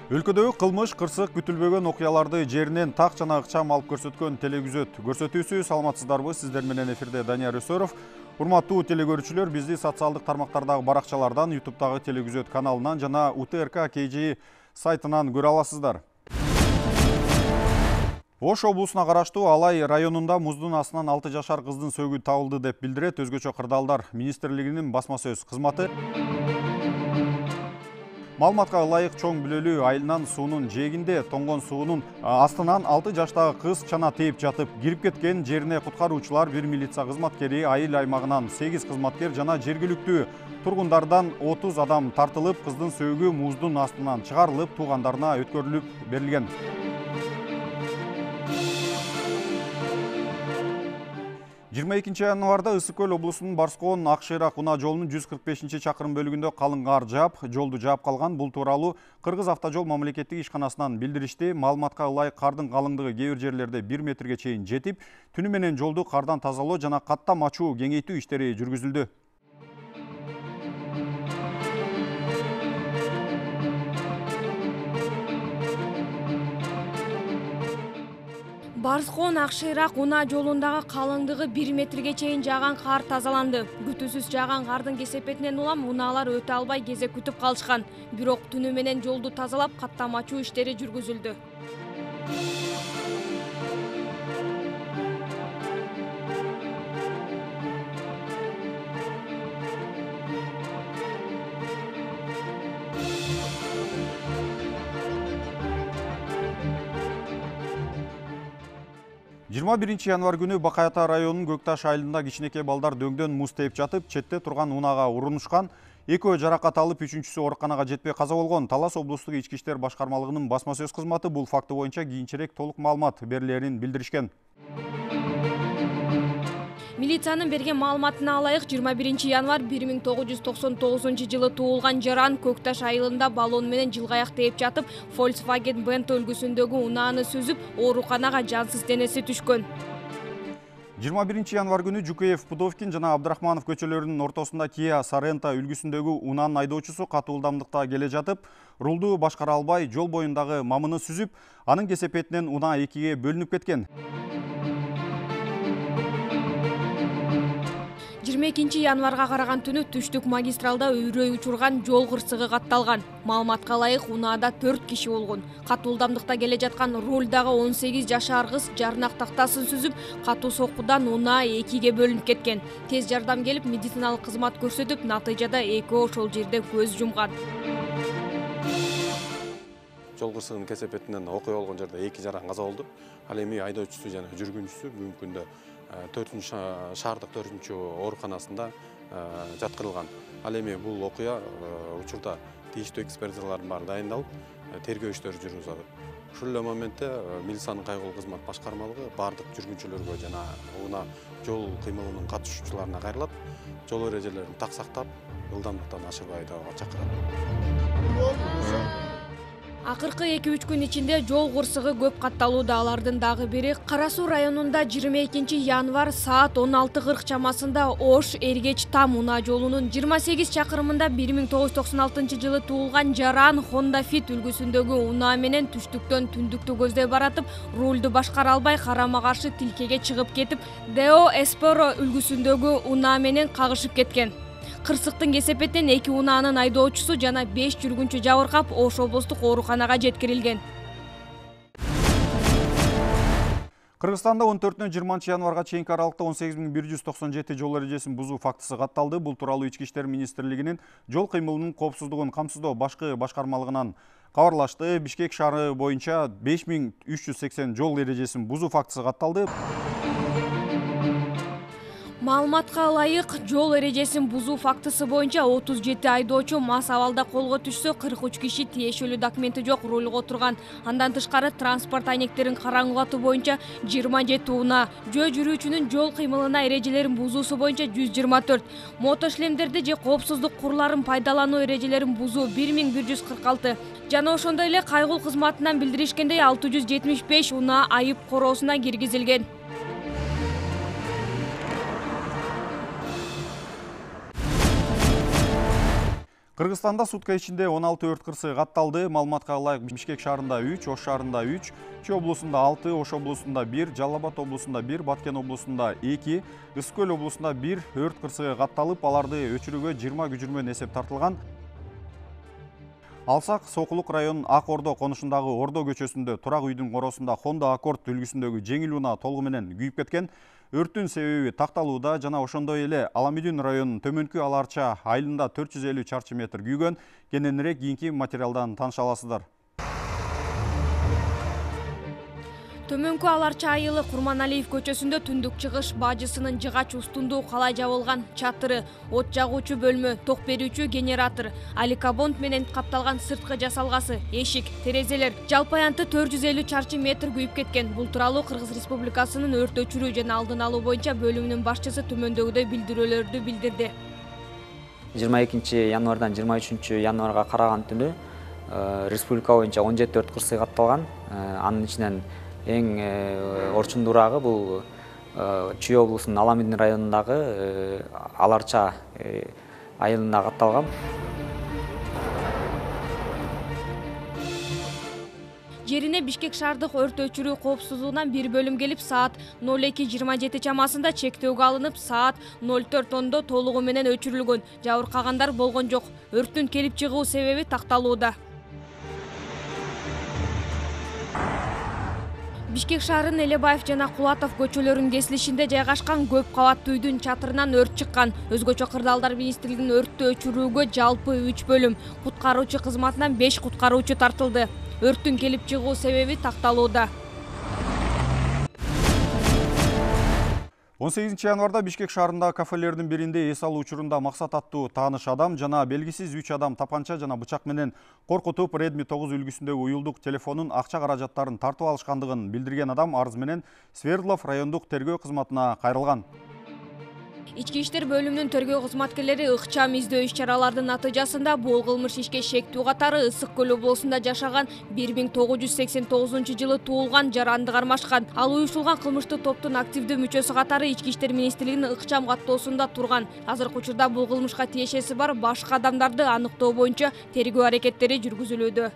Өлкөдөгү кылмыш, кырсык, күтүлбөгөн окуяларды жеринен так жана ыкчам алып көрсөткөн телегүзөт көрсөтүүсү. Саламатсыздарбы? Сиздер менен эфирде Данияр Өсөров. Урматтуу телегөрүүчүлөр, бизди социалдык тармактардагы баракчалардан, YouTube'дагы телегүзөт каналынан жана УТРК KG сайтынан көрө аласыздар. Ош облусуна караштуу Алай районунда муздун астынан 6 жашар кыздын сөөгү табылды деп билдирет Өзгөчө кырдаалдар министрлигинин басма сөз кызматы. Маалыматка ылайык, чоң бүлөлүү айылынан суунун жээгинде тоңгон суунун астынан 6 жаштагы кыз чана тийип жатып кирип кеткен. Жерине куткаруучулар, бир милиция кызматкери, айыл аймагынан 8 кызматкер жана жергиликтүү тургундардан 30 адам тартылып, кыздын сөөгү муздун астынан чыгарылып, туугандарына өткөрүлүп берилген. 22 январда Ысык көл облусунун Барскоон Акшыйрак унаа жолунун 145-чакырым бөлүгүндө калың кар жаап, жолду жаап калган. Бул тууралуу Кыргыз автожол мамлекеттик ишканасынан билдиришти. Маалыматка ылайык, кардын калыңдыгы кээ бир жерлерде 1 метрге чейин жетип, түнү менен жолду кардан тазалоо жана каттам ачуу, кеңейтүү иштери жүргүзүлдү. Барскоон Акшыйрак унаа жолундагы калыңдыгы 1 метрге чейин жааган кар тазаланды. Күтүүсүз жааган кардын кесепетинен улам унаалар өтө албай кезек күтүп калышкан. Бирок түнү менен жолду тазалап, каттам ачуу иштери жүргүзүлдү. Январ күнү Бакай Ата районунун Көкташ айылында кичинекей балдар дөңдөн муз тээп жатып, четте турган унаага урунушкан. Экөө жаракат алып, үчүнчүсү ооруканага жетпей каза болгон. Талас облустук ички иштер башкармалыгынын басма сөз кызматы бул факты боюнча кийинчерээк толук маалымат берилерин билдиришкен. Милициянын берген маалыматына алайык, 21 январ 1999 жылы туулган Жаран Көкташ айылында баллон менен жылгаяк тээп жатып, Volkswagen Bento үлгүсүндөгү унааны сүзүп, ооруканага жансыз денеси түшкөн. 21 январ күнү Жукеев, Пудовкин жана Абдрахманов көчөлөрүнүн ортосунда Kia Sorento үлгүсүндөгү унаанын айдоочусу катуу ылдамдыкта келе жатып, рулду башкара албай, жол боюндагы мамыны сүзүп, анын кесепетинен унаа 2ге бөлүнүп кеткен. 22 январга караган түнү түштүк магистралда үйрөй учурган жол кырсыгы катталган. Маалыматка ылайык, унаада 4 киши болгон. Катуу ылдамдыкта келе жаткан рулдагы 18 жашар кыз жарнак тактасын сүзүп, катуу соккудан унаа 2ге бөлүнүп кеткен. Тез жардам келип, медициналык кызмат көрсөтүп, натыйжада экөө ошол жерде көз жумган. Жол кырсыгынын кесепетинен окуя болгон жерде 2 жаран каза болду. Ал эми айдоочусу жана жүргүнчүсү бүгүнкү күндө 4-шаардык 4-чү ооруканасында жаткырылган. Ал эми бул окуя учурда тийиштүү экспертизалардын баары дайындалып, тергөө иштери жүрүп жатат. Ушул эле моментте милициянын кайгылуу кызмат башкармалыгы бардык жүргүнчүлөргө жана унаа жол кыймылынын катышуучуларына кайрылат, жол эрежелерин так сактап, ылдамдыктан ашырбай айдоого чакырат. Акыркы 2-3 күн ичинде жол кырсыгы көп катталууда. Алардын дагы бири Кара Суу районунда 22 январ саат 16:40 чамасында Ош Эргеч Там унаа жолунун 28 чакырымында 1996 жылы туулган Жаран Honda Fit үлгүсүндөгү унаа менен түштүктөн түндүктү көздөй баратып, рулду башкара албай карама каршы тилкеге чыгып кетип, Deo Espero үлгүсүндөгү унаа менен кагышып кеткен. Кырсыктын кесепетинен 2 унаанын айдоочусу жана 5 жүргүнчү жабыркап, Ош облустук ооруканага жеткирилген. Кыргызстанда 14-20 январга чейинки аралыкта 18197 жол эрежесин бузуу фактысы катталды. Бул тууралуу Ички иштер министрлигинин жол кыймылынын коопсуздугун камсыздоо башкы башкармалыгынан кабарлашты. Бишкек шаары боюнча 5380 жол эрежесин бузуу фактысы катталды. Маалыматка ылайык, жол эрежесин бузуу фактысы боюнча 37 айдоочу мас абалда колго түшсө, 43 киши тиешелүү документи жок рулга отурган. Андан тышкары транспорт айнектерин караңгылатуу боюнча 27 унаа, жөө жүрүүчүнүн жол кыймылына эрежелерин бузуусу боюнча 124, мотошлемдерди же коопсуздук курларын пайдалануу эрежелерин бузуу 1146 жана ошондой эле кайгылуу кызматынан билдиришкендей 675 унаа айып короосуна киргизилген. Кыргызстанда сутка ичинде 16 өрт кырсыгы катталды. Маалыматка ылайык Бишкек шаарында 3, Ош шаарында 3, Чүй облусунда 6, Ош облусунда 1, Жалал Абад облусунда 1, Баткен облусунда 2, Ысык Көл облусунда 1 өрт кырсыгы катталып, аларды өчүрүүгө 20 күчүр менен эсеп тартылган. Алсак Сокулук районунун Ак Ордо конушундагы Ордо көчөсүндө турак үйдүн коросунда Honda Accord үлгүсүндөгү жеңил унаа толугу менен күйүп кеткен. Өрттүн себеби такталууда жана ошондой эле Аламүдүн районунун Төмөнкү Аларча айылында 450 чарчы метр күйгөн. Кененирээк кийинки материалдан тааныша аласыздар. Төмөнкү Аларча айылы Курманалиев көчөсүндө түндүк чыгыш бажысынын жыгач устунду калай жабылган чатыры, от жагуучу бөлмө, ток берүүчү генератор, аликабонд менен капталган сырткы жасалгасы, эшик, терезелер, жалпы аянты 450 чарчы метр күйүп кеткен. Бул тууралуу Кыргыз Республикасынын өрт өчүрүү жана алдын алуу боюнча бөлүмүнүн башчысы төмөндөгүдөй билдирүүлөрдү билдирди. 22 январдан 23 январга караган түнү республика боюнча 17 өрт кырсыгы катталган. Анын ичинен эң орчундурагы бул Чүй облусунун Аламүдүн районундагы Аларча айылында катталган. Жерине Бишкек шаардык өрт өчүрүү коопсуздугунан бир бөлүм келип, саат 02:27 чамасында чектөөгө алынып, саат 04:10 толугу менен өчүрүлгөн. Жабыркагандар болгон жок. Өрттүн келип чыгуу себеби такталууда. Бишкек шаарынын Элебаев жана Кулатов көчөлөрүнүн кесилишинде жайгашкан көп кабаттуу үйдүн чатырынан өрт чыккан. Өзгөчө Кырдаалдар министрлигинин өрттү өчүрүүгө жалпы 3 бөлүм, куткаруучу кызматынан 5 куткаруучу тартылды. Өрттүн келип чыгуу себеби такталууда. 18 январда Бишкек шаарында кафелердин биринде эс алуу учурунда Максат аттуу тааныш адам жана белгисиз 3 адам тапанча жана бычак менен коркутуп Redmi 9 үлгүсүндөгү уюлдук телефонун акча каражаттарын тартып алышкандыгын билдирген адам арыз менен Свердлов райондук тергөө кызматына кайрылган. Ички иштер бөлүмүнүн тергөө кызматкерлери ыкчам издөө иш-чаралардын натыйжасында бул кылмыш ишке шектүү катары Ысык Көл облусунда жашаган 1989 жылы туулган жаранды кармашкан. Ал уюшулган кылмыштуу топтун активдүү мүчөсү катары Ички иштер министрлигинин ыкчам каттоосунда турган. Азыркы учурда бул кылмышка тиешеси бар башка адамдарды аныктоо боюнча тергөө аракеттери жүргүзүлүүдө.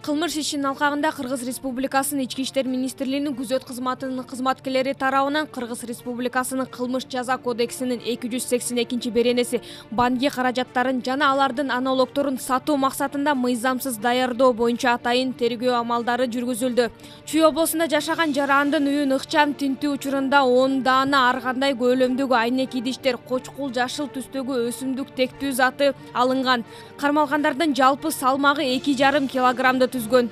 Кылмыш ишинин алкагында Кыргыз Республикасынын Ички иштер министрлигинин күзөт кызматынын кызматкерлери тарабынан Кыргыз Республикасынын кылмыш жаза кодексинин 282 беренеси банги каражаттарын жана алардын аналогторун сатуу максатында мыйзамсыз даярдоо боюнча атайын тергөө амалдары жүргүзүлдү. Чүй облусунда жашаган жарандын үйүн ыкчам тинтүү учурунда 10 даана ар кандай көлөмдөгү айнек идиштер, кочкул жашыл түстөгү өсүмдүк тектүү заты алынган. Кармалгандардын жалпы салмагы 2,5 килограммды түзгөн.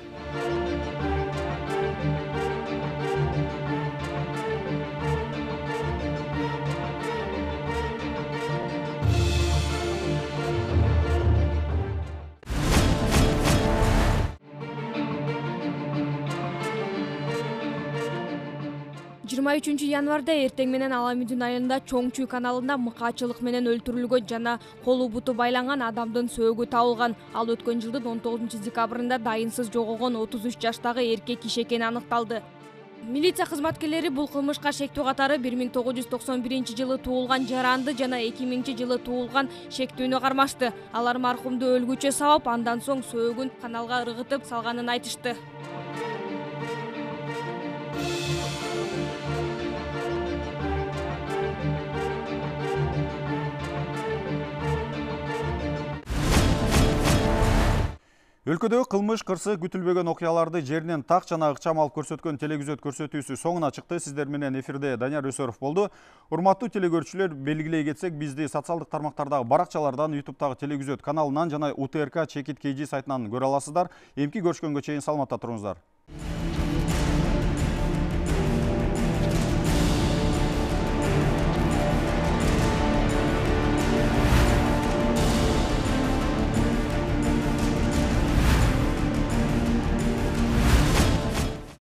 Жыйырма 3 январда эртең менен Аламүдүн айылында Чоң Чүй каналында мыкаачылык менен өлтүрүлгөн жана колу буту байланган адамдын сөөгү табылган. Ал өткөн жылдын 19 декабрында дайынсыз жоголгон 33 жаштагы эркек киши экени аныкталды. Милиция кызматкерлери бул кылмышка шектүү катары 1991 жылы туулган жаранды жана 2000 жылы туулган шектүүнү кармашты. Алар маркумду өлгүчө сабап, андан соң сөөгүн каналга ыргытып салганын айтышты. Өлкөдө кылмыш кырсык күтүлбөгөн окуяларды жеринен так жана ыкчам алып көрсөткөн телегүзөт көрсөтүүсү соңуна чыкты. Сиздер менен эфирде Данияр Өсөров болду. Урматтуу телегөрүүчүлөр, белгилей кетсек, бизди социалдык тармактардагы баракчалардан, YouTube'дагы телегүзөт каналынан жана УТРК Чекит KG сайтынан көрө аласыздар. Эмки көрүшкөнгө чейин саламатта туруңуздар.